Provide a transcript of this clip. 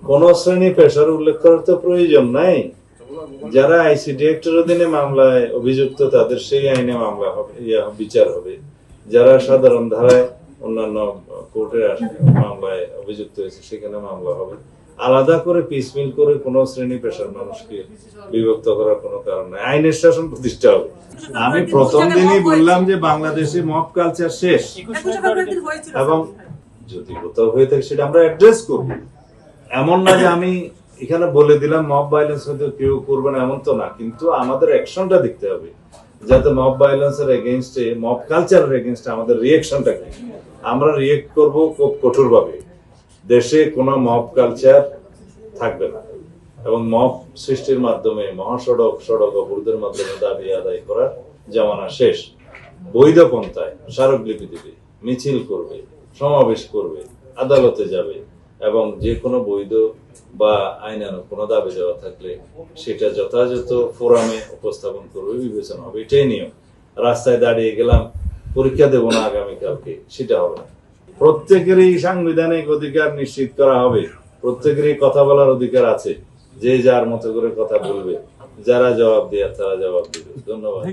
কোন শ্রেণী পেশার উল্লেখ করার তো প্রয়োজন নাই। যারা আইসিডি অ্যাক্টের অধীনে মামলায় অভিযুক্ত তাদের সেই আইনে মামলা হবে, বিচার হবে। যারা সাধারণ ধারায় অন্যান্য কোর্টের মামলায় অভিযুক্ত হয়েছে সেখানে মামলা হবে। আলাদা করে পিসমিল করে কোন শ্রেণী পেশার মানুষকে বিভক্ত করার কোনো কারণ নাই। আইনের শাসন প্রতিষ্ঠা হবে। আমি প্রথম দিনই বললাম যে বাংলাদেশে মব কালচার শেষ, এবং যদি কোথাও হয়ে থাকে সেটা আমরা অ্যাড্রেস করব। এমন না যে আমি এখানে বলে দিলাম মব ভায়োলেন্স হয়তো কেউ করবে না, এমন তো না, কিন্তু আমাদের অ্যাকশনটা দেখতে হবে যাতে মব ভায়োলেন্সের এগেইনস্টে, মব কালচারের এগেইনস্টে আমাদের রিঅ্যাকশনটা কি। আমরা রিঅ্যাক্ট করব খুব কঠোরভাবে। দেশে কোনো মব কালচার থাকবে না, এবং মব সৃষ্টির মাধ্যমে মহাসড়ক, সড়ক অবরোধের মাধ্যমে দাবি আদায় করার জামানা শেষ। বৈধ পন্থায় স্মারকলিপি দেবে, মিছিল করবে, সমাবেশ করবে, আদালতে যাবে, এবং যে কোনো বৈধ বা আইনানুগ কোনো দাবি দেওয়া থাকলে সেটা যথাযথ ফোরামে উপস্থাপন করবে, বিবেচনা হবে। এটাই নিয়ম। রাস্তায় দাঁড়িয়ে গেলাম, পরীক্ষা দেবো না আগামীকালকে, সেটা হবে না। প্রত্যেকেরই সাংবিধানিক অধিকার নিশ্চিত করা হবে। প্রত্যেকেরই কথা বলার অধিকার আছে। যে যার মতো করে কথা বলবে, যারা জবাব দেওয়ার তারা জবাব দেবে। ধন্যবাদ।